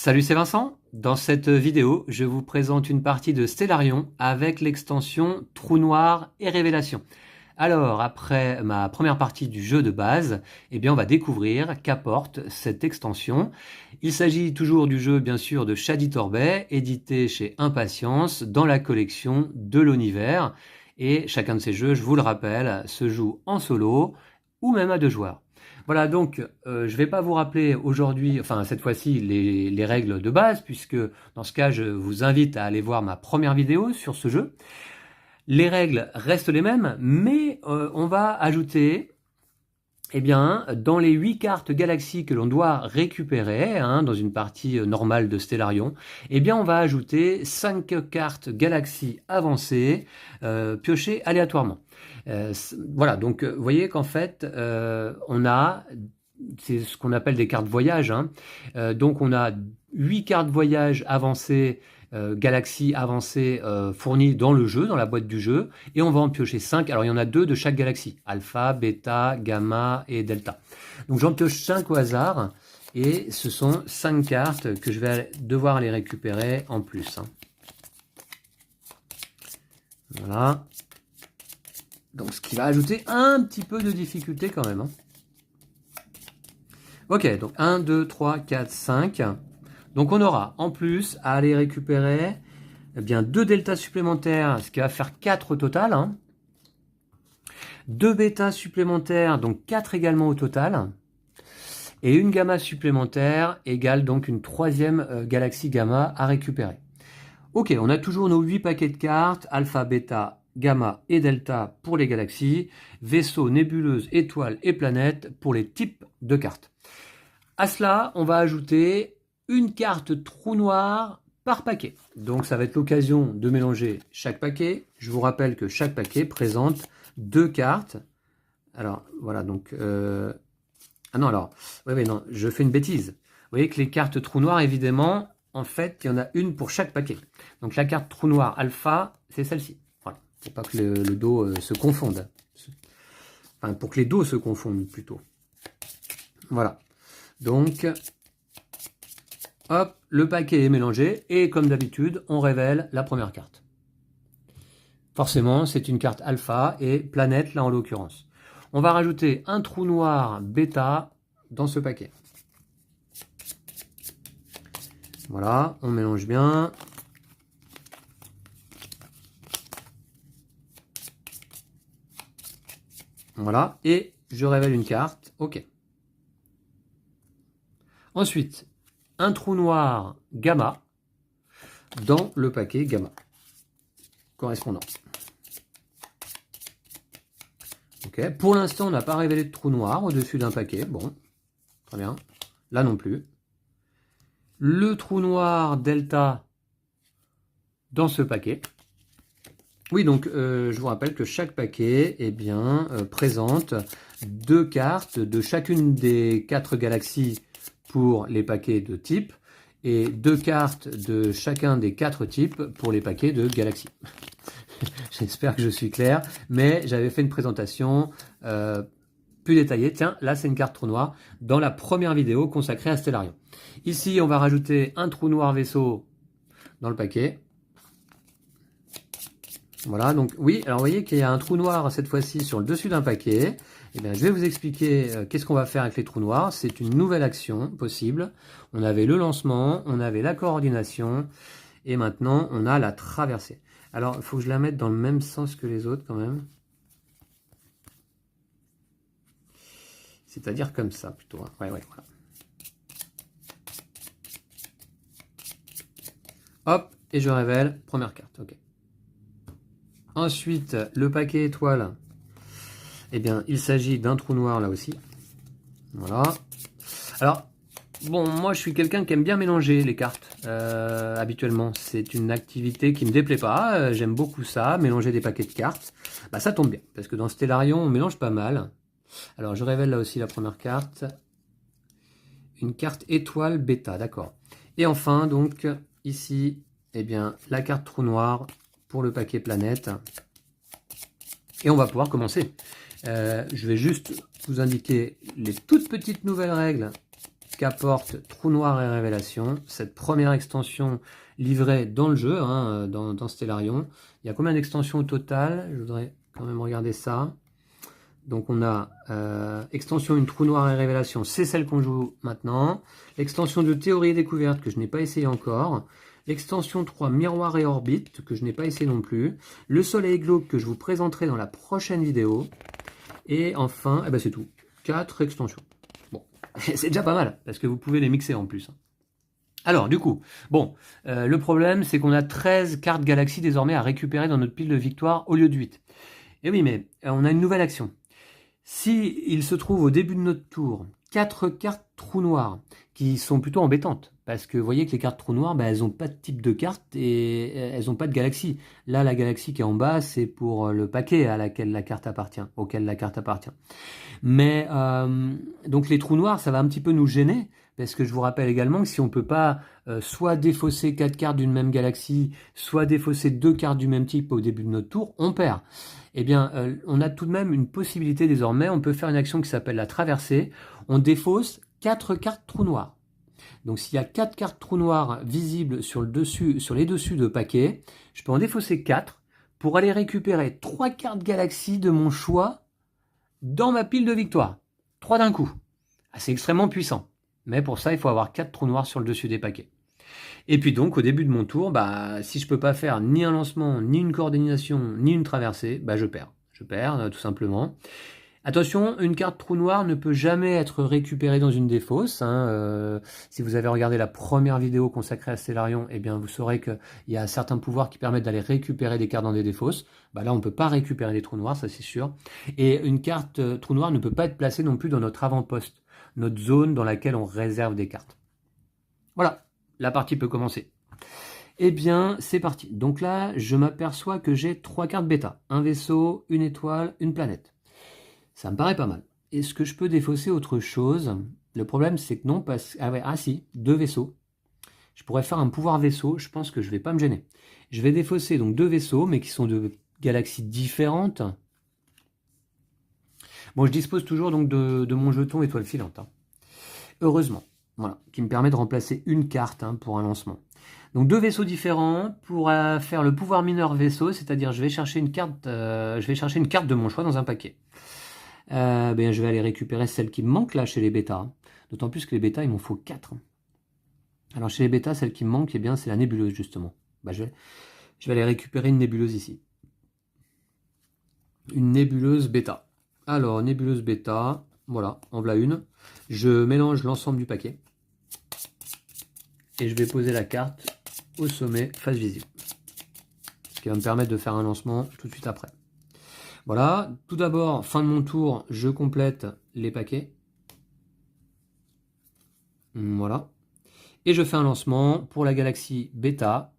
Salut, c'est Vincent. Dans cette vidéo, je vous présente une partie de Stellarium avec l'extension Trou Noir et Révélation. Alors, après ma première partie du jeu de base, eh bien, on va découvrir qu'apporte cette extension. Il s'agit toujours du jeu, bien sûr, de Shady Torbay, édité chez Impatience dans la collection de l'univers. Et chacun de ces jeux, je vous le rappelle, se joue en solo ou même à 2 joueurs. Voilà, donc je ne vais pas vous rappeler aujourd'hui, enfin cette fois-ci, les règles de base, puisque dans ce cas, je vous invite à aller voir ma première vidéo sur ce jeu. Les règles restent les mêmes, mais on va ajouter, eh bien, dans les 8 cartes galaxies que l'on doit récupérer, dans une partie normale de Stellarium, eh bien, on va ajouter 5 cartes galaxies avancées, piochées aléatoirement. Voilà, donc vous voyez qu'en fait, on a, c'est ce qu'on appelle des cartes voyage, donc on a 8 cartes voyage avancées, galaxies avancées fournies dans le jeu, dans la boîte du jeu, et on va en piocher 5. Alors il y en a 2 de chaque galaxie, alpha, bêta, gamma et delta. Donc j'en pioche 5 au hasard, et ce sont 5 cartes que je vais devoir les récupérer en plus. Voilà. Donc ce qui va ajouter un petit peu de difficulté quand même. Ok, donc 1, 2, 3, 4, 5. Donc on aura en plus à aller récupérer bien 2 deltas supplémentaires, ce qui va faire 4 au total. 2 bêtas supplémentaires, donc 4 également au total. Et une gamma supplémentaire égale donc une 3e galaxie gamma à récupérer. Ok, on a toujours nos 8 paquets de cartes, alpha, bêta, gamma et delta pour les galaxies, vaisseaux, nébuleuses, étoiles et planètes pour les types de cartes. À cela, on va ajouter une carte trou noir par paquet. Donc ça va être l'occasion de mélanger chaque paquet. Je vous rappelle que chaque paquet présente 2 cartes. Alors voilà, donc... Ah non, alors, oui, non, je fais une bêtise. Vous voyez que les cartes trou noir, évidemment, en fait, il y en a une pour chaque paquet. Donc la carte trou noir alpha, c'est celle-ci. Voilà, pour pas que le dos se confonde. Enfin, pour que les dos se confondent plutôt. Voilà. Donc, hop, le paquet est mélangé et comme d'habitude, on révèle la première carte. Forcément, c'est une carte alpha et planète là en l'occurrence. On va rajouter un trou noir bêta dans ce paquet. Voilà, on mélange bien. Voilà, et je révèle une carte. OK. Ensuite, un trou noir gamma dans le paquet gamma correspondant. Ok. Pour l'instant, on n'a pas révélé de trou noir au-dessus d'un paquet. Bon, très bien. Là non plus. Le trou noir delta dans ce paquet. Oui, donc je vous rappelle que chaque paquet présente 2 cartes de chacune des 4 galaxies pour les paquets de type et 2 cartes de chacun des 4 types pour les paquets de galaxies. J'espère que je suis clair, mais j'avais fait une présentation plus détaillée. Tiens, là c'est une carte trou noir dans la première vidéo consacrée à Stellarium. Ici, on va rajouter un trou noir vaisseau dans le paquet. Voilà, donc oui, alors vous voyez qu'il y a un trou noir cette fois-ci sur le dessus d'un paquet. Eh bien, je vais vous expliquer qu'est-ce qu'on va faire avec les trous noirs. C'est une nouvelle action possible. On avait le lancement, on avait la coordination, et maintenant on a la traversée. Alors, il faut que je la mette dans le même sens que les autres quand même. C'est-à-dire comme ça plutôt. Ouais, voilà. Hop, et je révèle première carte. Ok. Ensuite, le paquet étoile, eh bien, il s'agit d'un trou noir là aussi. Voilà. Alors, bon, moi je suis quelqu'un qui aime bien mélanger les cartes habituellement. C'est une activité qui me déplaît pas. J'aime beaucoup ça, mélanger des paquets de cartes. Bah, ça tombe bien, parce que dans Stellarium, on mélange pas mal. Alors, je révèle là aussi la première carte. Une carte étoile bêta, d'accord. Et enfin, donc, ici, eh bien, la carte trou noir pour le paquet planète. Et on va pouvoir commencer. Je vais juste vous indiquer les toutes petites nouvelles règles qu'apporte Trou Noir et Révélation, cette première extension livrée dans le jeu, hein, dans Stellarion. Il y a combien d'extensions au total? Je voudrais quand même regarder ça. Donc on a extension 1 Trou Noir et Révélation, c'est celle qu'on joue maintenant. L'extension de Théorie et Découverte que je n'ai pas essayé encore. L'extension 3 Miroir et Orbite que je n'ai pas essayé non plus. Le Soleil Glauque que je vous présenterai dans la prochaine vidéo. Et enfin, eh ben c'est tout. 4 extensions. Bon, c'est déjà pas mal, parce que vous pouvez les mixer en plus. Alors, du coup, bon, le problème, c'est qu'on a 13 cartes Galaxy désormais à récupérer dans notre pile de victoire au lieu de 8. Et oui, mais on a une nouvelle action. Si il se trouve au début de notre tour 4 cartes trous noirs, qui sont plutôt embêtantes, parce que vous voyez que les cartes trous noirs, elles n'ont pas de type de carte et elles n'ont pas de galaxie. Là, la galaxie qui est en bas, c'est pour le paquet auquel la carte appartient. Mais donc les trous noirs, ça va un petit peu nous gêner, parce que je vous rappelle également que si on ne peut pas soit défausser 4 cartes d'une même galaxie, soit défausser 2 cartes du même type au début de notre tour, on perd. Eh bien, on a tout de même une possibilité désormais, on peut faire une action qui s'appelle la traversée, on défausse 4 cartes trous noirs. Donc s'il y a 4 cartes trous noirs visibles sur les dessus de paquet, je peux en défausser 4 pour aller récupérer 3 cartes galaxies de mon choix dans ma pile de victoire. 3 d'un coup. Ah, c'est extrêmement puissant. Mais pour ça, il faut avoir 4 trous noirs sur le dessus des paquets. Et puis donc, au début de mon tour, si je peux pas faire ni un lancement, ni une coordination, ni une traversée, je perds. Je perds, tout simplement. Attention, une carte trou noir ne peut jamais être récupérée dans une défausse. Si vous avez regardé la première vidéo consacrée à Stellarion, eh bien vous saurez qu'il y a certains pouvoirs qui permettent d'aller récupérer des cartes dans des défausses. Là, on ne peut pas récupérer des trous noirs, ça c'est sûr. Et une carte trou noir ne peut pas être placée non plus dans notre avant-poste, notre zone dans laquelle on réserve des cartes. Voilà, la partie peut commencer. Eh bien, c'est parti. Donc là, je m'aperçois que j'ai 3 cartes bêta. Un vaisseau, une étoile, une planète. Ça me paraît pas mal. Est-ce que je peux défausser autre chose? Le problème, c'est que non, si, 2 vaisseaux. Je pourrais faire un pouvoir vaisseau, je pense que je vais pas me gêner. Je vais défausser donc 2 vaisseaux, mais qui sont de galaxies différentes. Bon, je dispose toujours donc de mon jeton étoile filante. Heureusement, voilà, qui me permet de remplacer une carte pour un lancement. Donc 2 vaisseaux différents pour faire le pouvoir mineur vaisseau, c'est-à-dire je vais chercher une carte de mon choix dans un paquet. Je vais aller récupérer celle qui me manque là chez les bêtas. D'autant plus que les bêtas, il m'en faut 4. Alors chez les bêtas, celle qui me manque, c'est la nébuleuse justement. Je vais aller récupérer une nébuleuse ici. Une nébuleuse bêta. Alors, nébuleuse bêta, voilà, en voilà une. Je mélange l'ensemble du paquet. Et je vais poser la carte au sommet, face visible. Ce qui va me permettre de faire un lancement tout de suite après. Voilà, tout d'abord, fin de mon tour, je complète les paquets. Voilà. Et je fais un lancement pour la galaxie bêta.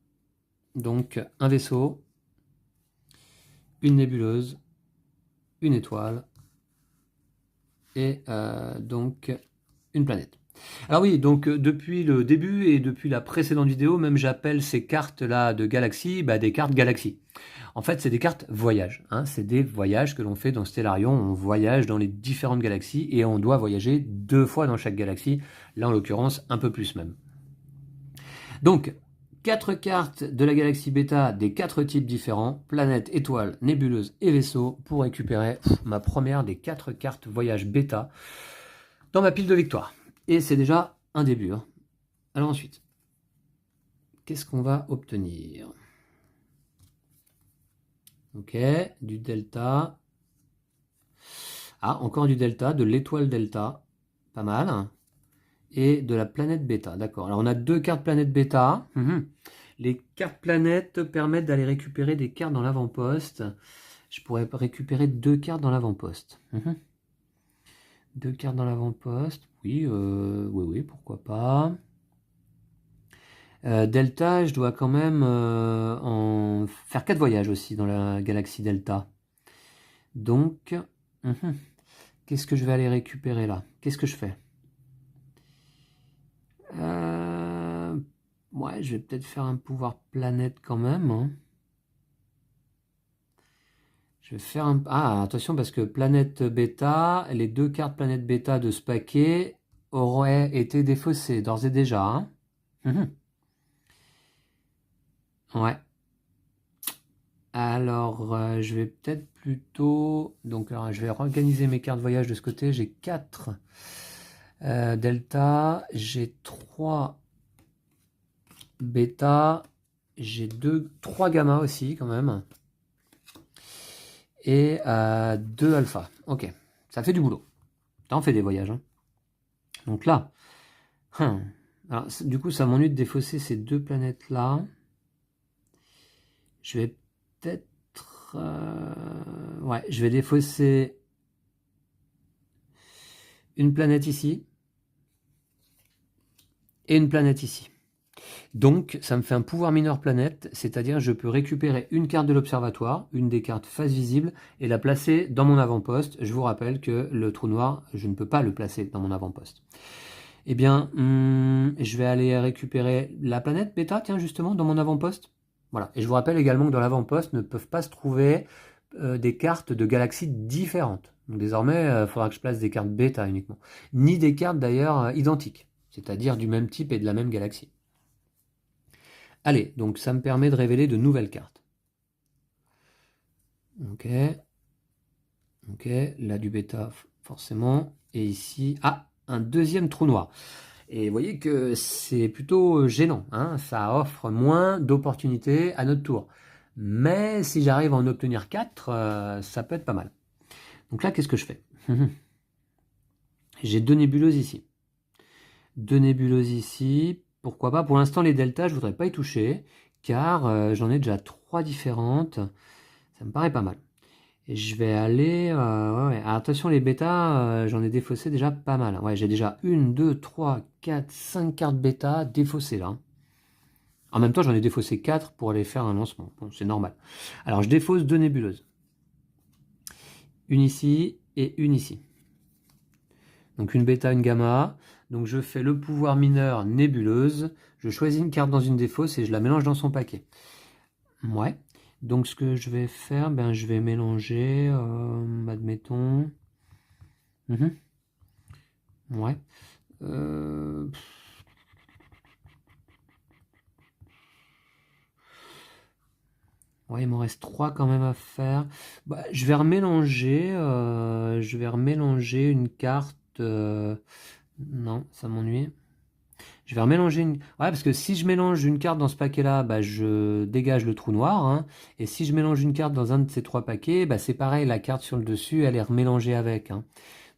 Donc, un vaisseau, une nébuleuse, une étoile et donc une planète. Alors oui, donc depuis le début et depuis la précédente vidéo, même j'appelle ces cartes-là de galaxie des cartes galaxie. En fait, c'est des cartes voyage. C'est des voyages que l'on fait dans Stellarion. On voyage dans les différentes galaxies et on doit voyager 2 fois dans chaque galaxie. Là, en l'occurrence, un peu plus même. Donc, 4 cartes de la galaxie bêta des 4 types différents, planète, étoile, nébuleuse et vaisseau, pour récupérer ma première des 4 cartes voyage bêta dans ma pile de victoire. Et c'est déjà un début. Alors ensuite, qu'est-ce qu'on va obtenir? Ok, du delta. Ah, encore du delta, de l'étoile delta. Pas mal. Et de la planète bêta, d'accord. Alors on a 2 cartes planète bêta. Les cartes planètes permettent d'aller récupérer des cartes dans l'avant-poste. Je pourrais récupérer 2 cartes dans l'avant-poste. 2 cartes dans l'avant-poste. Oui, oui, pourquoi pas. Delta, je dois quand même en faire 4 voyages aussi dans la galaxie Delta. Donc, qu'est-ce que je vais aller récupérer là? Qu'est-ce que je fais? Ouais, je vais peut-être faire un pouvoir planète quand même. Je vais faire un... Ah, attention, parce que planète bêta, les 2 cartes planète bêta de ce paquet, aurait été défaussé d'ores et déjà. Hein. Ouais. Alors, je vais peut-être plutôt... Donc, alors, je vais organiser mes cartes voyage de ce côté. J'ai 4 delta, j'ai 3 bêta, j'ai 3 gamma aussi quand même. Et 2 alpha. Ok, ça fait du boulot. T'en fais des voyages. Hein. Donc là, alors, du coup, ça m'ennuie de défausser ces 2 planètes-là. Je vais peut-être... ouais, je vais défausser une planète ici et une planète ici. Donc, ça me fait un pouvoir mineur planète, c'est-à-dire je peux récupérer une carte de l'observatoire, une des cartes face visible, et la placer dans mon avant-poste. Je vous rappelle que le trou noir, je ne peux pas le placer dans mon avant-poste. Eh bien, je vais aller récupérer la planète bêta, tiens, justement, dans mon avant-poste. Voilà. Et je vous rappelle également que dans l'avant-poste ne peuvent pas se trouver des cartes de galaxies différentes. Donc désormais, il faudra que je place des cartes bêta uniquement. Ni des cartes d'ailleurs identiques, c'est-à-dire du même type et de la même galaxie. Allez, donc ça me permet de révéler de nouvelles cartes. Ok. Ok, là du bêta forcément. Et ici, un deuxième trou noir. Et vous voyez que c'est plutôt gênant. Hein, ça offre moins d'opportunités à notre tour. Mais si j'arrive à en obtenir 4, ça peut être pas mal. Donc là, qu'est-ce que je fais? J'ai 2 nébuleuses ici. 2 nébuleuses ici. Pourquoi pas? Pour l'instant, les deltas, je voudrais pas y toucher, car j'en ai déjà 3 différentes. Ça me paraît pas mal. Et je vais aller... ouais. Alors, attention, les bêtas, j'en ai défaussé déjà pas mal. Ouais, j'ai déjà 1, 2, 3, 4, 5 cartes bêta défaussées là. En même temps, j'en ai défaussé 4 pour aller faire un lancement. Bon, c'est normal. Alors, je défausse 2 nébuleuses. Une ici et une ici. Donc, une bêta, une gamma. Donc, je fais le pouvoir mineur nébuleuse. Je choisis une carte dans une défausse et je la mélange dans son paquet. Ouais. Donc, ce que je vais faire, je vais mélanger, admettons... Ouais. Ouais, il m'en reste 3 quand même à faire. Je vais remélanger une carte. Non, ça m'ennuie. Je vais remélanger une. Ouais, parce que si je mélange une carte dans ce paquet-là, je dégage le trou noir. Hein. Et si je mélange une carte dans un de ces 3 paquets, c'est pareil, la carte sur le dessus, elle est remélangée avec. Hein.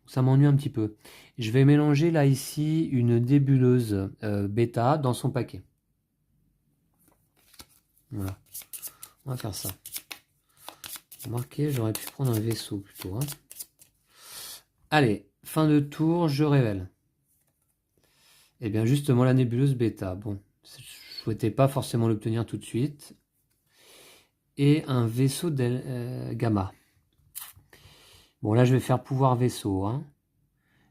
Donc ça m'ennuie un petit peu. Je vais mélanger là ici une nébuleuse bêta dans son paquet. Voilà. On va faire ça. Remarquez, j'aurais pu prendre un vaisseau plutôt. Hein. Allez, fin de tour, je révèle. Et bien justement la nébuleuse bêta. Bon, je ne souhaitais pas forcément l'obtenir tout de suite. Et un vaisseau gamma. Bon, là je vais faire pouvoir vaisseau. Hein.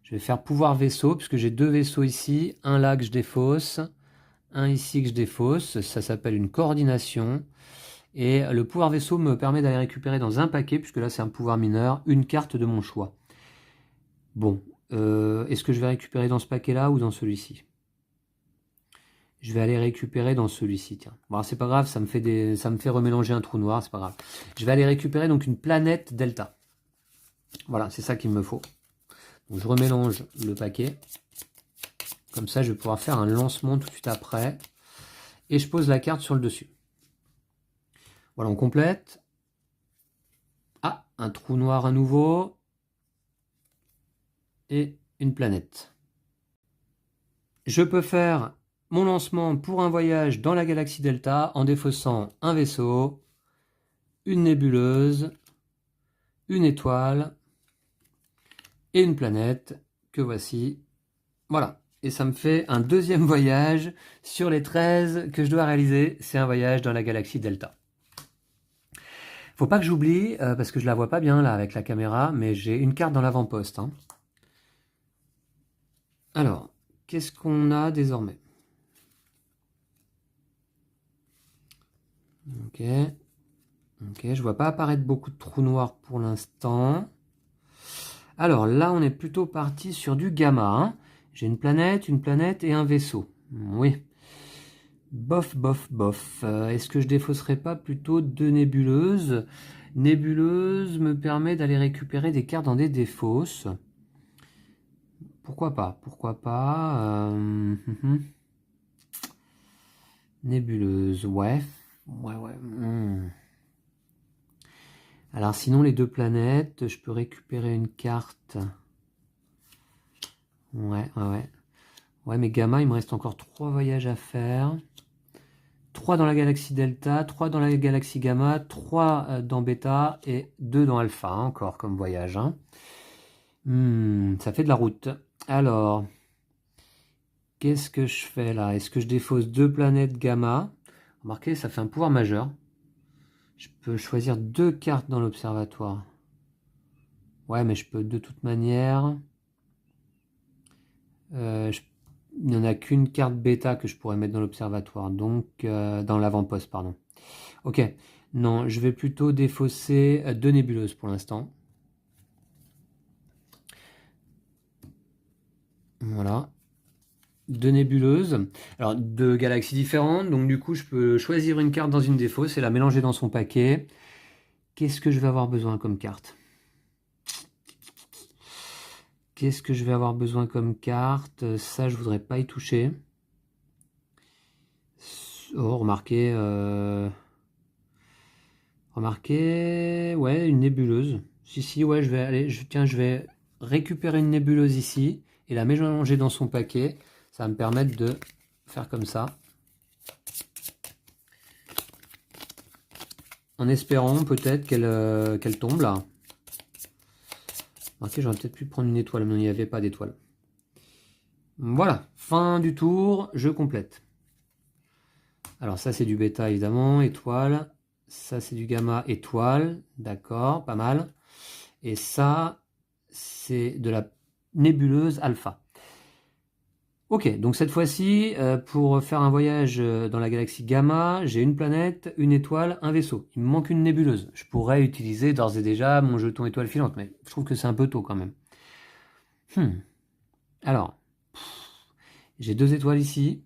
Je vais faire pouvoir vaisseau, puisque j'ai 2 vaisseaux ici. Un là que je défausse. Un ici que je défausse. Ça s'appelle une coordination. Et le pouvoir vaisseau me permet d'aller récupérer dans un paquet, puisque là c'est un pouvoir mineur, une carte de mon choix. Bon, est-ce que je vais récupérer dans ce paquet-là ou dans celui-ci? Je vais aller récupérer dans celui-ci, tiens. Bon, c'est pas grave, ça me fait remélanger un trou noir, c'est pas grave. Je vais aller récupérer donc une planète delta. Voilà, c'est ça qu'il me faut. Donc je remélange le paquet. Comme ça, je vais pouvoir faire un lancement tout de suite après. Et je pose la carte sur le dessus. Voilà, on complète. Ah, un trou noir à nouveau. Et une planète. Je peux faire mon lancement pour un voyage dans la galaxie Delta en défaussant un vaisseau, une nébuleuse, une étoile et une planète que voici. Voilà. Et ça me fait un deuxième voyage sur les 13 que je dois réaliser. C'est un voyage dans la galaxie Delta. Faut pas que j'oublie, parce que je la vois pas bien là avec la caméra, mais j'ai une carte dans l'avant-poste. Hein. Alors, qu'est-ce qu'on a désormais? Ok. Ok, je vois pas apparaître beaucoup de trous noirs pour l'instant. Alors là, on est plutôt parti sur du gamma. Hein. J'ai une planète et un vaisseau. Oui. Bof, bof, bof. Est-ce que je défausserais pas plutôt 2 nébuleuses? Nébuleuse me permet d'aller récupérer des cartes dans des défausses. Pourquoi pas? Pourquoi pas? Nébuleuse, ouais. Ouais, ouais. Alors sinon, les 2 planètes, je peux récupérer une carte. Ouais, ouais, ouais. Ouais, mais Gamma, il me reste encore 3 voyages à faire. 3 dans la galaxie Delta, 3 dans la galaxie Gamma, 3 dans Beta et 2 dans Alpha, hein, encore comme voyage. Hein. Ça fait de la route. Alors, qu'est-ce que je fais là? Est-ce que je défausse 2 planètes Gamma? Remarquez, ça fait un pouvoir majeur. Je peux choisir 2 cartes dans l'observatoire. Ouais, mais je peux de toute manière... il n'y en a qu'une carte bêta que je pourrais mettre dans l'observatoire, donc dans l'avant-poste, pardon. Ok, non, je vais plutôt défausser 2 nébuleuses pour l'instant. Voilà. 2 nébuleuses. Alors, 2 galaxies différentes, donc du coup, je peux choisir une carte dans une des fosses et la mélanger dans son paquet. Qu'est-ce que je vais avoir besoin comme carte? Qu'est-ce que je vais avoir besoin comme carte? Ça, je voudrais pas y toucher. Oh, remarquez... Remarquez... Ouais, une nébuleuse. Si, ouais, je vais aller... Tiens, je vais récupérer une nébuleuse ici et la mélanger dans son paquet. Ça va me permettre de faire comme ça. En espérant peut-être qu'elle tombe là. Ok, j'aurais peut-être pu prendre une étoile, mais il n'y avait pas d'étoile. Voilà, fin du tour, je complète. Alors ça c'est du bêta évidemment, étoile. Ça c'est du gamma, étoile. D'accord, pas mal. Et ça c'est de la nébuleuse alpha. Ok, donc cette fois-ci, pour faire un voyage dans la galaxie Gamma, j'ai une planète, une étoile, un vaisseau. Il me manque une nébuleuse. Je pourrais utiliser d'ores et déjà mon jeton étoile filante, mais je trouve que c'est un peu tôt quand même. Alors, j'ai 2 étoiles ici.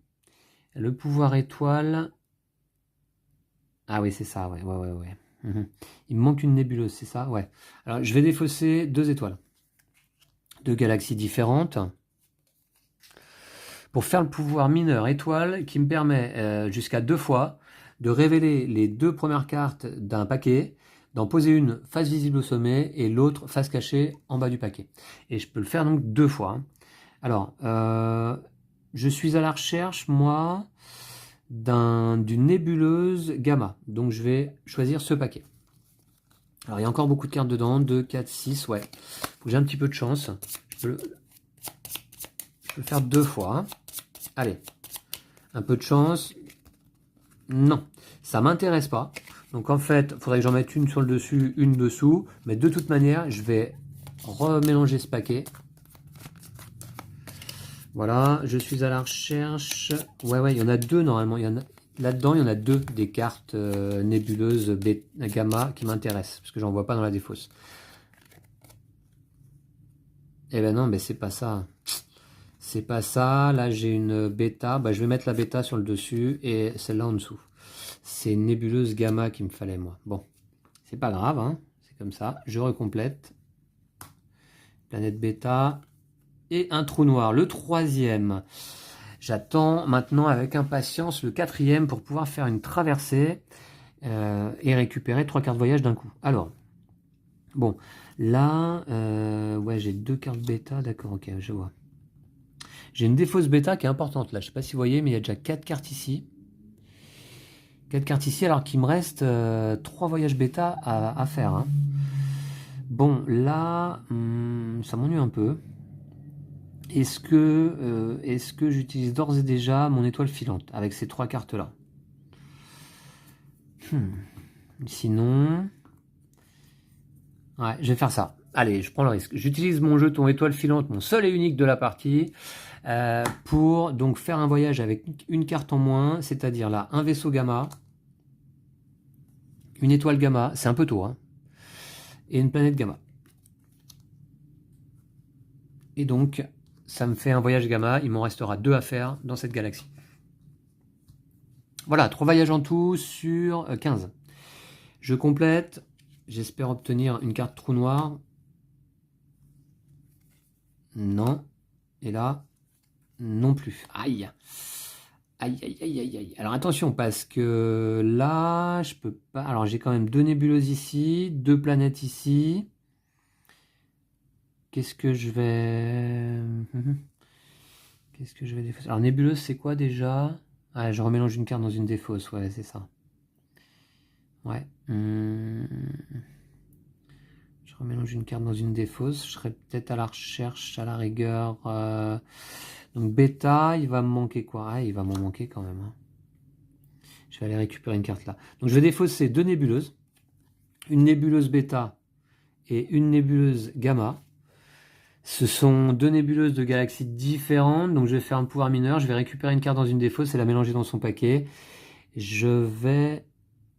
Le pouvoir étoile... Ah oui, c'est ça, ouais. Il me manque une nébuleuse, c'est ça? Ouais. Alors, je vais défausser 2 étoiles. 2 galaxies différentes. Pour faire le pouvoir mineur étoile qui me permet jusqu'à 2 fois de révéler les 2 premières cartes d'un paquet, d'en poser une face visible au sommet et l'autre face cachée en bas du paquet. Et je peux le faire donc 2 fois. Hein. Alors, je suis à la recherche, moi, d'une nébuleuse gamma. Donc je vais choisir ce paquet. Alors il y a encore beaucoup de cartes dedans, 2, 4, 6, ouais. Faut que j'ai un petit peu de chance. Je peux le faire 2 fois. Hein. Allez, un peu de chance. Non, ça m'intéresse pas. Donc en fait, il faudrait que j'en mette une sur le dessus, une dessous. Mais de toute manière, je vais remélanger ce paquet. Voilà, je suis à la recherche. Ouais, il y en a 2 normalement. Là-dedans, il y en a 2 des cartes nébuleuses gamma qui m'intéressent. Parce que j'en vois pas dans la défausse. Eh ben non, mais c'est pas ça. C'est pas ça. Là, j'ai une bêta. Bah, je vais mettre la bêta sur le dessus et celle-là en dessous. C'est une nébuleuse gamma qu'il me fallait, moi. Bon, c'est pas grave, hein. C'est comme ça. Je recomplète. Planète bêta. Et un trou noir. Le 3e. J'attends maintenant avec impatience le 4e pour pouvoir faire une traversée et récupérer 3 cartes voyage d'un coup. Alors, bon, là, ouais, j'ai 2 cartes bêta. D'accord, ok, je vois. J'ai une défausse bêta qui est importante là. Je sais pas si vous voyez, mais il y a déjà 4 cartes ici. 4 cartes ici, alors qu'il me reste 3 voyages bêta à faire. Hein. Bon, là, ça m'ennuie un peu. Est-ce que j'utilise d'ores et déjà mon étoile filante avec ces 3 cartes-là? Sinon... Ouais, je vais faire ça. Allez, je prends le risque. J'utilise mon jeton étoile filante, mon seul et unique de la partie, pour donc faire un voyage avec une carte en moins, c'est-à-dire là, un vaisseau gamma, une étoile gamma, c'est un peu tôt, hein, et une planète gamma. Et donc, ça me fait un voyage gamma. Il m'en restera 2 à faire dans cette galaxie. Voilà, 3 voyages en tout sur 15. Je complète. J'espère obtenir une carte trou noir. Non. Et là, non plus. Aïe. Aïe, aïe, aïe, aïe, aïe. Alors attention, parce que là, je peux pas... Alors j'ai quand même 2 nébuleuses ici, 2 planètes ici. Qu'est-ce que je vais... Qu'est-ce que je vais défausser? Alors nébuleuse, c'est quoi déjà? Ah, je remélange une carte dans une des fausses, ouais, c'est ça. Ouais. Je remélange une carte dans une des fausses. Je serais peut-être à la recherche, à la rigueur. Donc bêta, il va me manquer quoi? Ah, il va m'en manquer quand même. Hein. Je vais aller récupérer une carte là. Donc je vais défausser 2 nébuleuses. Une nébuleuse bêta et une nébuleuse gamma. Ce sont 2 nébuleuses de galaxies différentes. Donc je vais faire un pouvoir mineur. Je vais récupérer une carte dans une des fausses et la mélanger dans son paquet. Je vais...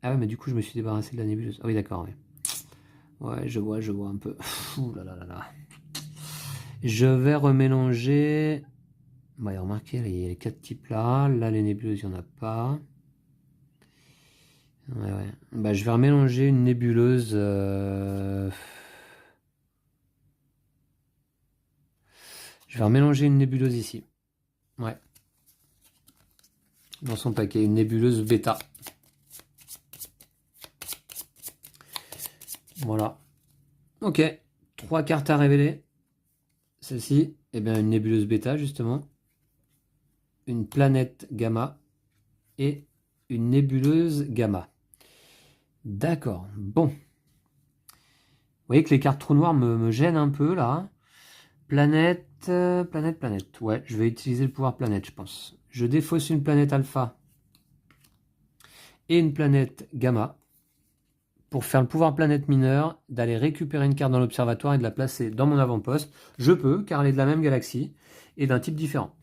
Ah ouais, mais du coup je me suis débarrassé de la nébuleuse. Ah oui, d'accord, ouais. Ouais, je vois un peu. Ouh là là là là. Je vais remélanger... Ouais, remarquez, il y a les 4 types là. Là, les nébuleuses, il n'y en a pas. Ouais, ouais. Bah, je vais remélanger une nébuleuse... Je vais remélanger une nébuleuse ici. Ouais. Dans son paquet, une nébuleuse bêta. Voilà. Ok. 3 cartes à révéler. Celle-ci, eh bien, une nébuleuse bêta, justement. Une planète gamma. Et une nébuleuse gamma. D'accord. Bon. Vous voyez que les cartes trous noirs me gênent un peu, là. Planète, planète. Ouais, je vais utiliser le pouvoir planète, je pense. Je défausse une planète alpha et une planète gamma pour faire le pouvoir planète mineur, d'aller récupérer une carte dans l'observatoire et de la placer dans mon avant-poste. Je peux, car elle est de la même galaxie et d'un type différent.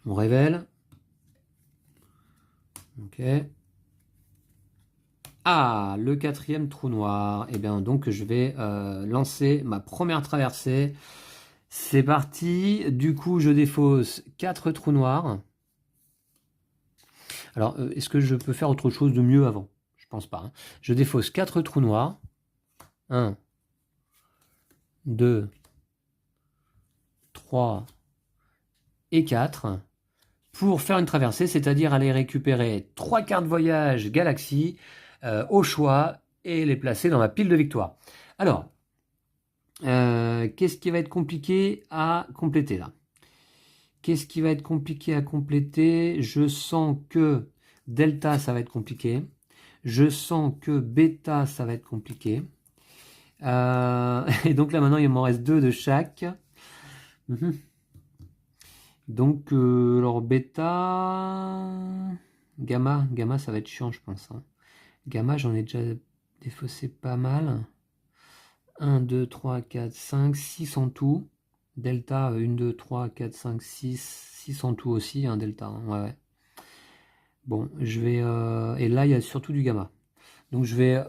On révèle. Ok. Ah, le 4e trou noir. Eh bien, donc, je vais lancer ma première traversée. C'est parti. Du coup, je défausse 4 trous noirs. Alors, est-ce que je peux faire autre chose de mieux avant? Je pense pas. Hein. Je défausse 4 trous noirs. 1, 2, 3 et 4. Pour faire une traversée, c'est-à-dire aller récupérer 3 cartes voyage galaxie au choix et les placer dans ma pile de victoire. Alors, qu'est-ce qui va être compliqué à compléter là? Qu'est-ce qui va être compliqué à compléter? Je sens que delta, ça va être compliqué. Je sens que bêta, ça va être compliqué. Et donc là, maintenant, il m'en reste 2 de chaque. Donc, alors bêta... Gamma, ça va être chiant, je pense. Hein. Gamma, j'en ai déjà défaussé pas mal. 1, 2, 3, 4, 5, 6 en tout. Delta, 1, 2, 3, 4, 5, 6. 6 en tout aussi, hein, delta. Hein, ouais. Bon, je vais... et là, il y a surtout du gamma. Donc, je vais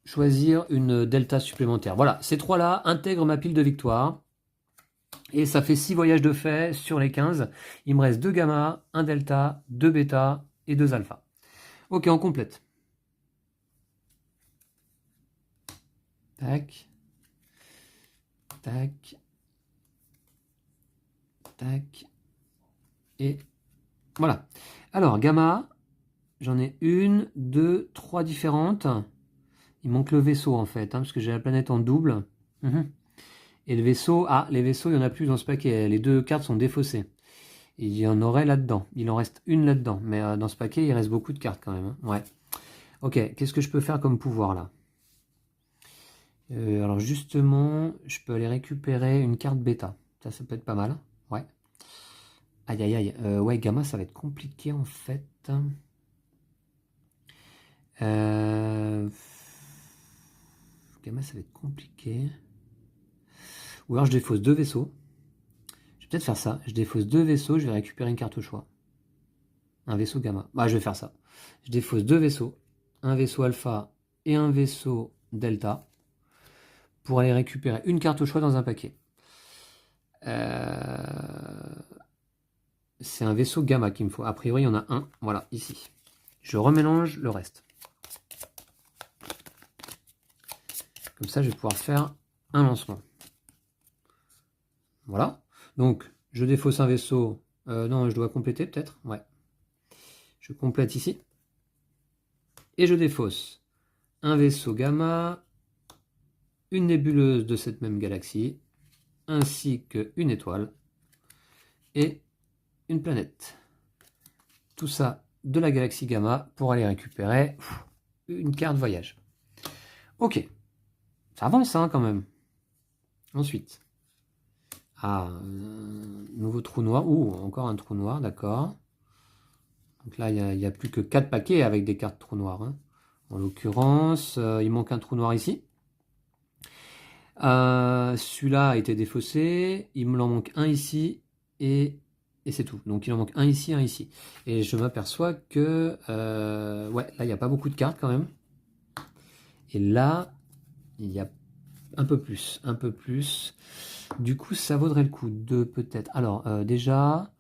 choisir une delta supplémentaire. Voilà, ces 3-là intègrent ma pile de victoire. Et ça fait 6 voyages de fait sur les 15. Il me reste 2 gamma, 1 delta, 2 bêta et 2 alpha. Ok, on complète. Tac. Tac. Tac. Et voilà. Alors, gamma, j'en ai 1, 2, 3 différentes. Il manque le vaisseau en fait, hein, parce que j'ai la planète en double. Et le vaisseau, les vaisseaux, il n'y en a plus dans ce paquet. Les 2 cartes sont défaussées. Il y en aurait là-dedans. Il en reste une là-dedans. Mais dans ce paquet, il reste beaucoup de cartes quand même. Hein. Ouais. Ok, qu'est-ce que je peux faire comme pouvoir là? Alors justement, je peux aller récupérer une carte bêta. Ça peut être pas mal. Ouais. Aïe aïe aïe. Ouais, gamma, ça va être compliqué en fait. Gamma, ça va être compliqué. Ou alors je défausse 2 vaisseaux. Je vais peut-être faire ça. Je défausse 2 vaisseaux, je vais récupérer une carte au choix. Un vaisseau gamma. Bah, je vais faire ça. Je défausse 2 vaisseaux. Un vaisseau alpha et un vaisseau delta. Pour aller récupérer une carte au choix dans un paquet. C'est un vaisseau gamma qu'il me faut. A priori, il y en a un. Voilà, ici. Je remélange le reste. Comme ça, je vais pouvoir faire un lancement. Voilà. Donc, je défausse un vaisseau. Non, je dois compléter peut-être. Ouais. Je complète ici. Et je défausse un vaisseau gamma, une nébuleuse de cette même galaxie, ainsi qu'une étoile et une planète. Tout ça de la galaxie gamma pour aller récupérer une carte voyage. Ok. Ça avance hein, quand même. Ensuite. Nouveau trou noir. Encore un trou noir, d'accord. Donc là, il n'y a plus que 4 paquets avec des cartes trou noir. Hein. En l'occurrence, il manque un trou noir ici. Celui-là a été défaussé. Il me en manque un ici. Et c'est tout. Donc il en manque un ici, un ici. Et je m'aperçois que... ouais, là, il n'y a pas beaucoup de cartes quand même. Et là, il y a un peu plus. Un peu plus. Du coup, ça vaudrait le coup de peut-être... Alors, déjà...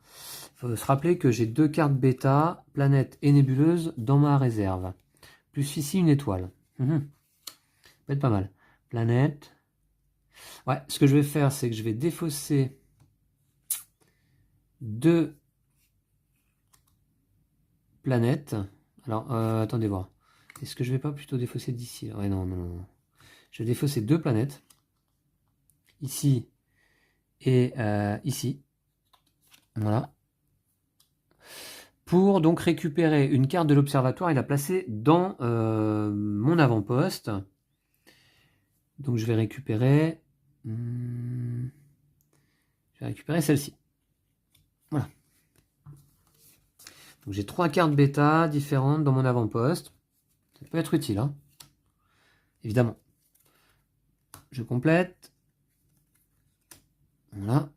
Il faut se rappeler que j'ai 2 cartes bêta, planète et nébuleuse, dans ma réserve. Plus ici, une étoile. Ça va être pas mal. Planète. Ouais, ce que je vais faire, c'est que je vais défausser 2 planètes. Alors, attendez voir. Est-ce que je vais pas plutôt défausser d'ici? Ouais, non. Je vais défausser 2 planètes. Ici et ici. Voilà. Pour donc récupérer une carte de l'observatoire et la placer dans mon avant-poste. Donc je vais récupérer celle-ci. Voilà. Donc j'ai 3 cartes bêta différentes dans mon avant-poste. Ça peut être utile, hein. Évidemment. Je complète. Voilà.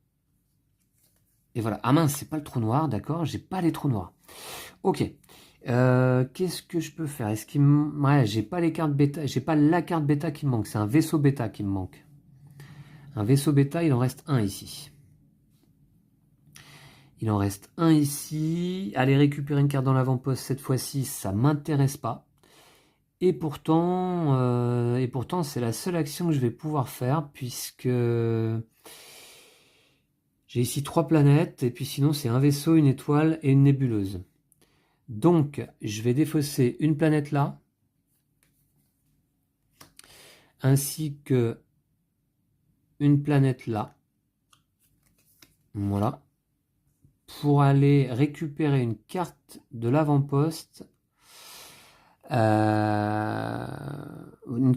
Et voilà. Ah mince, c'est pas le trou noir, d'accord. J'ai pas les trous noirs. Ok. Qu'est-ce que je peux faire? Est-ce qu'il me... Ouais, j'ai pas les cartes bêta. J'ai pas la carte bêta qui me manque. C'est un vaisseau bêta qui me manque. Un vaisseau bêta, il en reste un ici. Il en reste un ici. Aller récupérer une carte dans l'avant-poste cette fois-ci, ça m'intéresse pas. Et pourtant, c'est la seule action que je vais pouvoir faire puisque j'ai ici 3 planètes et puis sinon c'est un vaisseau, une étoile et une nébuleuse. Donc, je vais défausser une planète là, ainsi que une planète là. Voilà. Pour aller récupérer une carte de l'avant-poste, une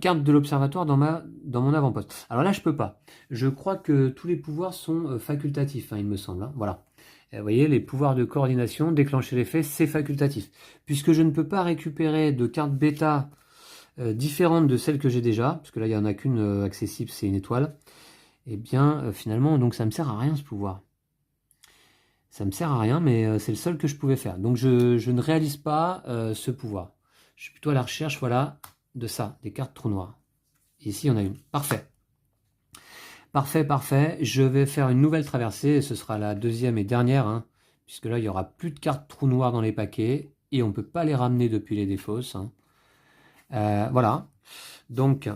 carte de l'observatoire dans mon avant-poste. Alors là, je peux pas. Je crois que tous les pouvoirs sont facultatifs, hein, il me semble. Hein. Voilà. Vous voyez, les pouvoirs de coordination, déclencher l'effet, c'est facultatif. Puisque je ne peux pas récupérer de cartes bêta différentes de celles que j'ai déjà, parce que là, il n'y en a qu'une accessible, c'est une étoile, et bien, finalement, donc ça ne me sert à rien ce pouvoir. Ça me sert à rien, mais c'est le seul que je pouvais faire. Donc, je ne réalise pas ce pouvoir. Je suis plutôt à la recherche, voilà, de ça, des cartes trous noirs. Et ici, il y en a une. Parfait. Parfait. Je vais faire une nouvelle traversée, et ce sera la deuxième et dernière, hein, puisque là, il n'y aura plus de cartes trous noirs dans les paquets, et on ne peut pas les ramener depuis les défausses. Hein. Voilà. Donc,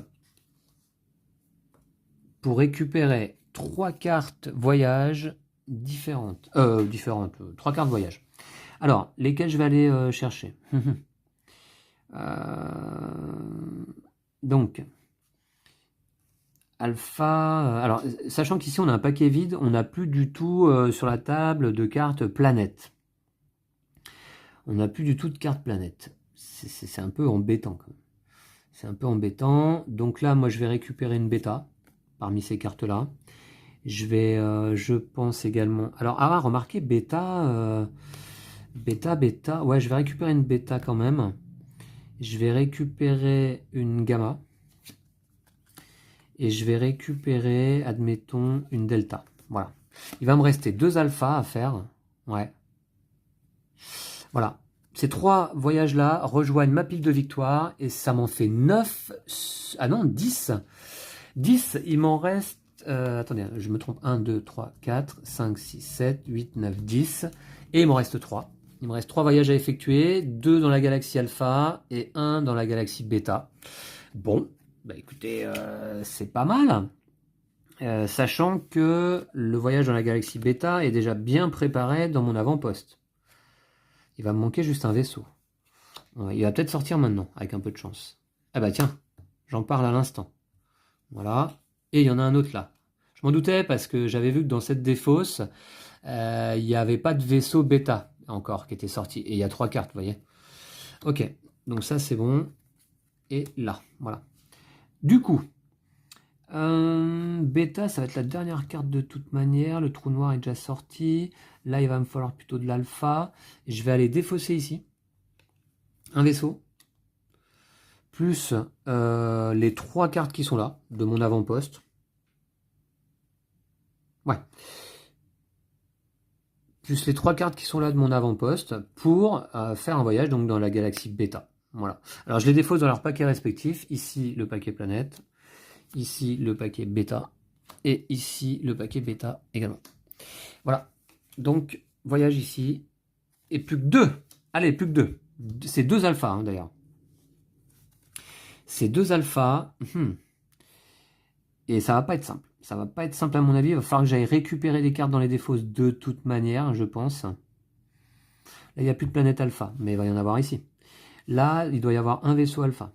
pour récupérer 3 cartes voyage différentes. 3 cartes voyage. Alors, lesquelles je vais aller chercher donc, alpha... alors, sachant qu'ici, on a un paquet vide, on n'a plus du tout sur la table de cartes planète. On n'a plus du tout de cartes planète. C'est un peu embêtant, quand même. C'est un peu embêtant. Donc là, moi, je vais récupérer une bêta parmi ces cartes-là. Je vais, je pense également... Alors, remarquez, bêta... bêta... Ouais, je vais récupérer une bêta quand même. Je vais récupérer une gamma. Et je vais récupérer, admettons, une delta. Voilà. Il va me rester 2 alphas à faire. Ouais. Voilà. Ces 3 voyages-là rejoignent ma pile de victoire. Et ça m'en fait 9... Ah non, 10. 10, il m'en reste attendez, je me trompe. 1, 2, 3, 4, 5, 6, 7, 8, 9, 10. Et il m'en reste 3. Il me reste 3 voyages à effectuer. 2 dans la galaxie Alpha et 1 dans la galaxie Beta. Bon, bah écoutez, c'est pas mal. Sachant que le voyage dans la galaxie Beta est déjà bien préparé dans mon avant-poste. Il va me manquer juste un vaisseau. Il va peut-être sortir maintenant, avec un peu de chance. Ah bah tiens, j'en parle à l'instant. Voilà. Et il y en a un autre là. Je m'en doutais parce que j'avais vu que dans cette défausse, il n'y avait pas de vaisseau bêta encore qui était sorti. Et il y a 3 cartes, vous voyez. Ok, donc ça c'est bon. Et là, voilà. Du coup, bêta, ça va être la dernière carte de toute manière. Le trou noir est déjà sorti. Là, il va me falloir plutôt de l'alpha. Je vais aller défausser ici un vaisseau. Plus les 3 cartes qui sont là, de mon avant-poste. Ouais. Plus les 3 cartes qui sont là de mon avant-poste pour faire un voyage donc dans la galaxie Beta. Voilà. Alors je les défausse dans leurs paquets respectifs. Ici le paquet planète, ici le paquet Beta et ici le paquet Beta également. Voilà. Donc voyage ici et plus que 2. Allez, plus que 2. C'est 2 alphas hein, d'ailleurs. C'est 2 alphas. Et ça va pas être simple. Ça va pas être simple à mon avis. Il va falloir que j'aille récupérer des cartes dans les défausses de toute manière, je pense. Là, il n'y a plus de planète alpha, mais il va y en avoir ici. Là, il doit y avoir un vaisseau alpha.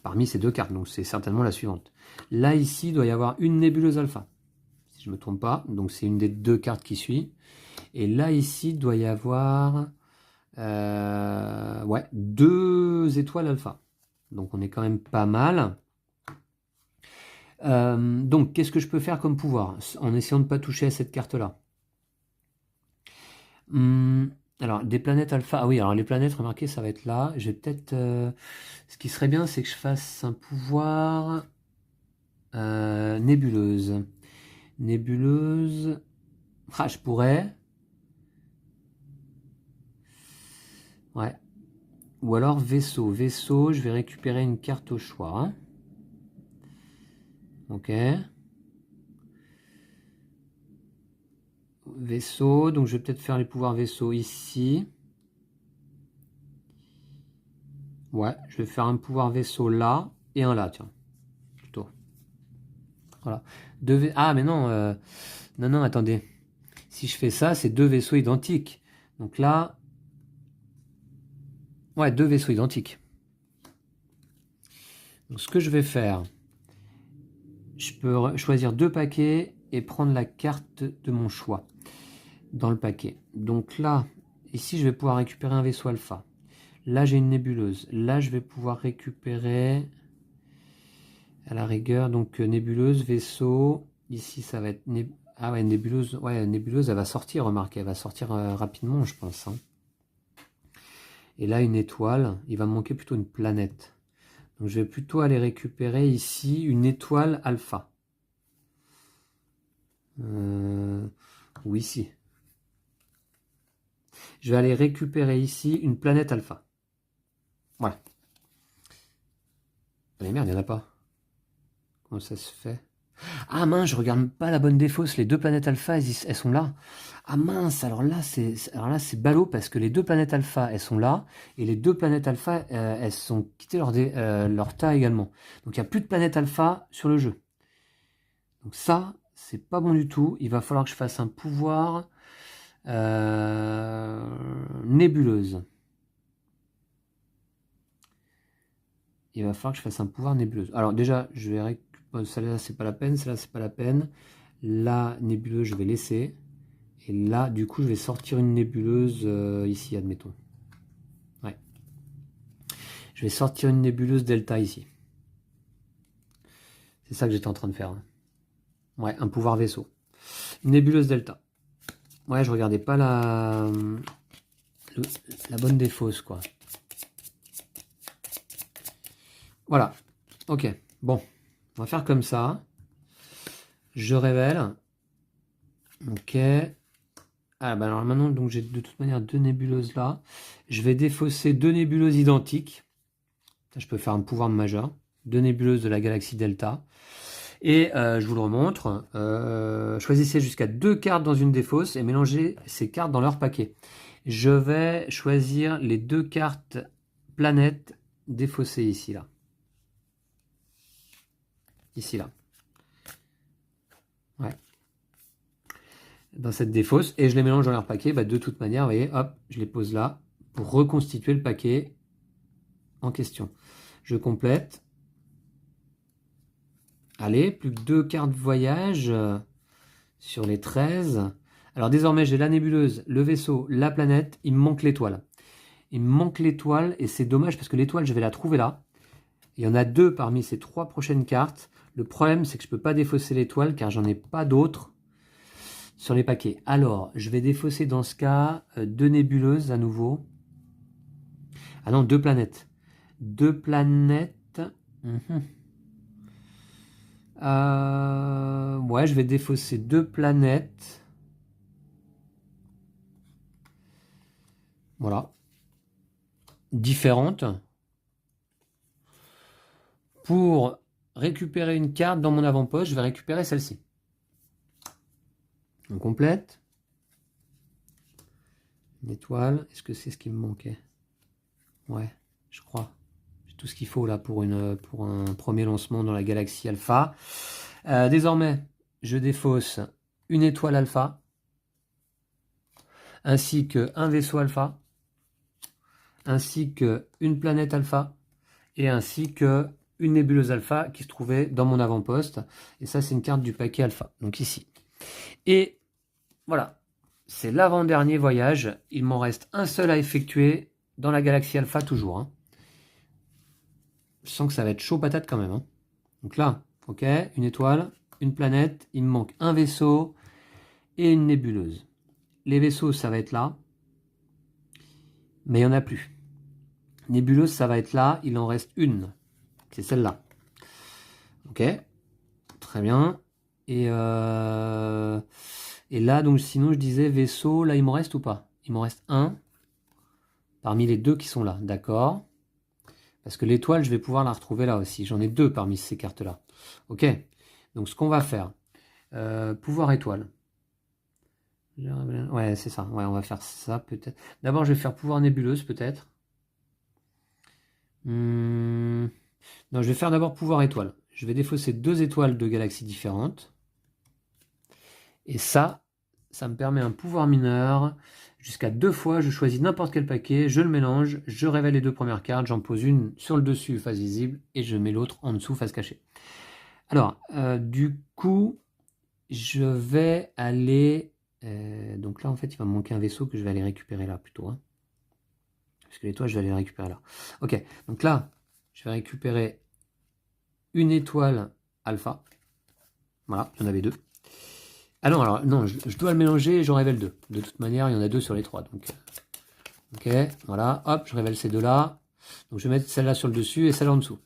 Parmi ces 2 cartes, donc c'est certainement la suivante. Là, ici, il doit y avoir une nébuleuse alpha. Si je ne me trompe pas. Donc c'est une des 2 cartes qui suit. Et là, ici, il doit y avoir 2 étoiles alpha. Donc on est quand même pas mal. Donc, qu'est-ce que je peux faire comme pouvoir en essayant de ne pas toucher à cette carte-là? Alors, des planètes alpha. Ah oui, alors les planètes, remarquez, ça va être là. Je vais peut-être. Ce qui serait bien, c'est que je fasse un pouvoir nébuleuse. Nébuleuse. Ah, je pourrais. Ouais. Ou alors vaisseau. Vaisseau, je vais récupérer une carte au choix. Hein. Ok. Vaisseau, donc je vais peut-être faire les pouvoirs vaisseau ici. Ouais, je vais faire un pouvoir vaisseau là et un là, tiens. Plutôt. Voilà. Ah, mais non, non, attendez. Si je fais ça, c'est 2 vaisseaux identiques. Donc là, ouais, 2 vaisseaux identiques. Donc ce que je vais faire, je peux choisir 2 paquets et prendre la carte de mon choix dans le paquet. Donc là, ici, je vais pouvoir récupérer un vaisseau alpha. Là, j'ai une nébuleuse. Là, je vais pouvoir récupérer, à la rigueur, donc nébuleuse, vaisseau. Ici, ça va être... Ah ouais, nébuleuse. Ouais, nébuleuse, elle va sortir, remarquez. Elle va sortir rapidement, je pense. Hein. Et là, une étoile. Il va me manquer plutôt une planète. Donc, je vais plutôt aller récupérer ici une étoile alpha. Ou ici. Je vais aller récupérer ici une planète alpha. Voilà. Mais merde, il n'y en a pas. Comment ça se fait? Ah mince, je regarde pas la bonne défausse. Les 2 planètes alpha, elles sont là. Ah mince, alors là c'est ballot parce que les 2 planètes alpha, elles sont là. Et les 2 planètes alpha, elles sont quittées leur tas également. Donc il n'y a plus de planète alpha sur le jeu. Donc ça, c'est pas bon du tout. Il va falloir que je fasse un pouvoir nébuleuse. Il va falloir que je fasse un pouvoir nébuleuse. Alors déjà, je vais récupérer. Celle-là, c'est pas la peine. Celle-là, c'est pas la peine. La nébuleuse, je vais laisser. Et là, du coup, je vais sortir une nébuleuse ici, admettons. Ouais. Je vais sortir une nébuleuse delta ici. C'est ça que j'étais en train de faire. Hein. Ouais, un pouvoir vaisseau. Une nébuleuse delta. Ouais, je regardais pas la bonne défausse, quoi. Voilà. Ok. Bon. On va faire comme ça. Je révèle. Ok. Ah bah alors maintenant, donc j'ai de toute manière 2 nébuleuses là. Je vais défausser 2 nébuleuses identiques. Je peux faire un pouvoir majeur. 2 nébuleuses de la galaxie Delta. Et je vous le remontre. Choisissez jusqu'à 2 cartes dans une des fosses et mélangez ces cartes dans leur paquet. Je vais choisir les 2 cartes planètes défaussées ici, là. Ici, là. Ouais. Dans cette défausse. Et je les mélange dans leur paquet. Bah, de toute manière, vous voyez, hop, je les pose là pour reconstituer le paquet en question. Je complète. Allez, plus que 2 cartes voyage sur les 13. Alors désormais, j'ai la nébuleuse, le vaisseau, la planète. Il me manque l'étoile. Il me manque l'étoile et c'est dommage parce que l'étoile, je vais la trouver là. Il y en a 2 parmi ces 3 prochaines cartes. Le problème, c'est que je ne peux pas défausser l'étoile car j'en ai pas d'autres sur les paquets. Alors, je vais défausser dans ce cas 2 nébuleuses à nouveau. Ah non, 2 planètes. 2 planètes. Ouais, je vais défausser 2 planètes. Voilà. Différentes. Pour récupérer une carte dans mon avant-poste, je vais récupérer celle-ci. On complète. Une étoile. Est-ce que c'est ce qui me manquait? Ouais, je crois. J'ai tout ce qu'il faut là pour un premier lancement dans la galaxie Alpha. Désormais, je défausse une étoile Alpha, ainsi qu'un vaisseau Alpha, ainsi qu'une planète Alpha, et ainsi qu'une nébuleuse Alpha qui se trouvait dans mon avant-poste. Et ça, c'est une carte du paquet Alpha, donc ici. Et voilà, c'est l'avant-dernier voyage. Il m'en reste un seul à effectuer dans la galaxie Alpha toujours. Hein. Je sens que ça va être chaud patate quand même. Hein. Donc là, ok, une étoile, une planète, il me manque un vaisseau et une nébuleuse. Les vaisseaux, ça va être là, mais il n'y en a plus. Nébuleuse, ça va être là, il en reste une. C'est celle-là. Ok, très bien. Et là, donc sinon, je disais vaisseau, là, il m'en reste ou pas? Il m'en reste un parmi les 2 qui sont là, d'accord. Parce que l'étoile, je vais pouvoir la retrouver là aussi. J'en ai 2 parmi ces cartes-là. Ok, donc ce qu'on va faire, pouvoir étoile. Ouais, c'est ça. Ouais, on va faire ça peut-être. D'abord, je vais faire pouvoir nébuleuse peut-être. Non, je vais faire d'abord pouvoir étoile. Je vais défausser 2 étoiles de galaxies différentes. Et ça me permet un pouvoir mineur. Jusqu'à 2 fois, je choisis n'importe quel paquet, je le mélange, je révèle les 2 premières cartes, j'en pose une sur le dessus, face visible, et je mets l'autre en dessous, face cachée. Alors, du coup, je vais aller... donc là, en fait, il va me manquer un vaisseau que je vais aller récupérer là, plutôt. Hein. Parce que l'étoile, je vais aller la récupérer là. Ok, donc là, je vais récupérer une étoile alpha. Voilà, il y en avait 2. Ah non, alors non, je dois le mélanger et j'en révèle 2. De toute manière, il y en a 2 sur les 3. Donc, ok, voilà, hop, je révèle ces 2-là. Donc je vais mettre celle-là sur le dessus et celle en dessous.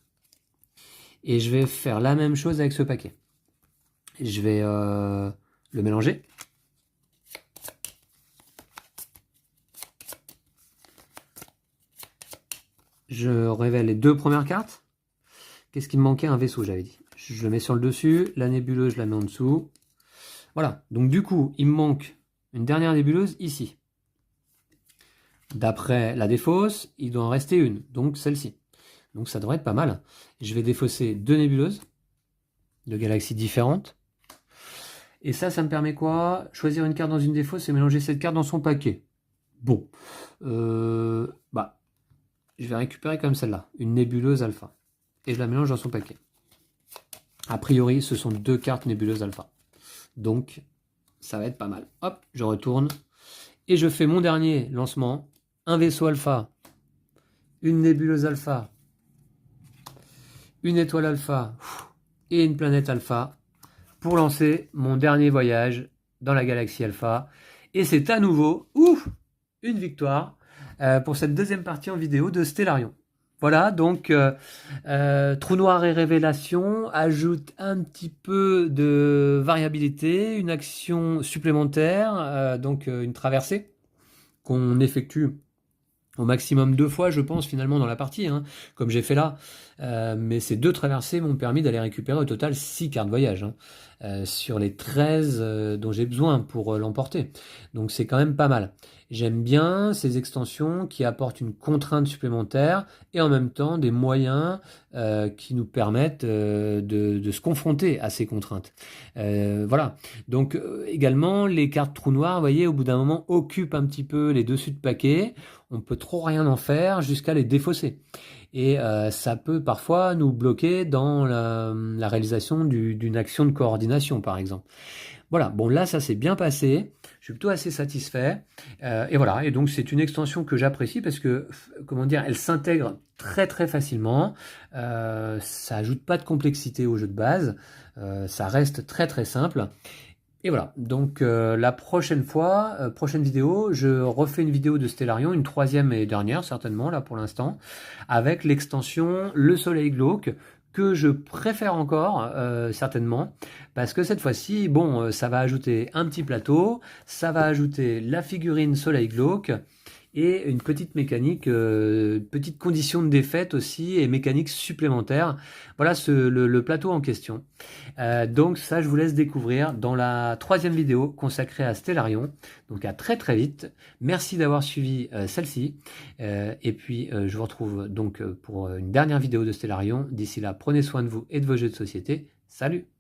Et je vais faire la même chose avec ce paquet. Je vais le mélanger. Je révèle les 2 premières cartes. Qu'est-ce qui me manquait? Un vaisseau, j'avais dit. Je le mets sur le dessus, la nébuleuse, je la mets en dessous. Voilà, donc du coup, il me manque une dernière nébuleuse ici. D'après la défausse, il doit en rester une, donc celle-ci. Donc ça devrait être pas mal. Je vais défausser 2 nébuleuses de galaxies différentes. Et ça me permet quoi? Choisir une carte dans une défausse et mélanger cette carte dans son paquet. Bon, je vais récupérer comme celle-là, une nébuleuse alpha. Et je la mélange dans son paquet. A priori, ce sont 2 cartes nébuleuses alpha. Donc, ça va être pas mal. Hop, je retourne. Et je fais mon dernier lancement. Un vaisseau alpha, une nébuleuse alpha, une étoile alpha et une planète alpha pour lancer mon dernier voyage dans la galaxie alpha. Et c'est à nouveau une victoire pour cette deuxième partie en vidéo de Stellarium. Voilà, donc Trou Noir et Révélation ajoute un petit peu de variabilité, une action supplémentaire, donc une traversée qu'on effectue au maximum 2 fois, je pense, finalement, dans la partie, hein, comme j'ai fait là. Mais ces 2 traversées m'ont permis d'aller récupérer au total 6 cartes voyage, hein, sur les 13 dont j'ai besoin pour l'emporter. Donc c'est quand même pas mal. J'aime bien ces extensions qui apportent une contrainte supplémentaire et en même temps des moyens qui nous permettent de se confronter à ces contraintes. Voilà. Donc également, les cartes trou noir, vous voyez, au bout d'un moment, occupent un petit peu les dessus de paquet. On peut trop rien en faire jusqu'à les défausser. Et ça peut parfois nous bloquer dans la réalisation d'une action de coordination, par exemple. Voilà, bon là, ça s'est bien passé. Je suis plutôt assez satisfait. Et voilà, et donc c'est une extension que j'apprécie parce que, comment dire, elle s'intègre très très facilement. Ça ajoute pas de complexité au jeu de base. Ça reste très très simple. Et voilà, donc la prochaine fois, prochaine vidéo, je refais une vidéo de Stellarion, une 3e et dernière certainement là pour l'instant, avec l'extension Le Soleil Glauque, que je préfère encore certainement, parce que cette fois-ci, bon, ça va ajouter un petit plateau, ça va ajouter la figurine Soleil Glauque, et une petite mécanique, petite condition de défaite aussi, et mécanique supplémentaire. Voilà le plateau en question. Donc ça, je vous laisse découvrir dans la 3e vidéo consacrée à Stellarion. Donc à très très vite. Merci d'avoir suivi celle-ci. Et puis je vous retrouve donc pour une dernière vidéo de Stellarion. D'ici là, prenez soin de vous et de vos jeux de société. Salut!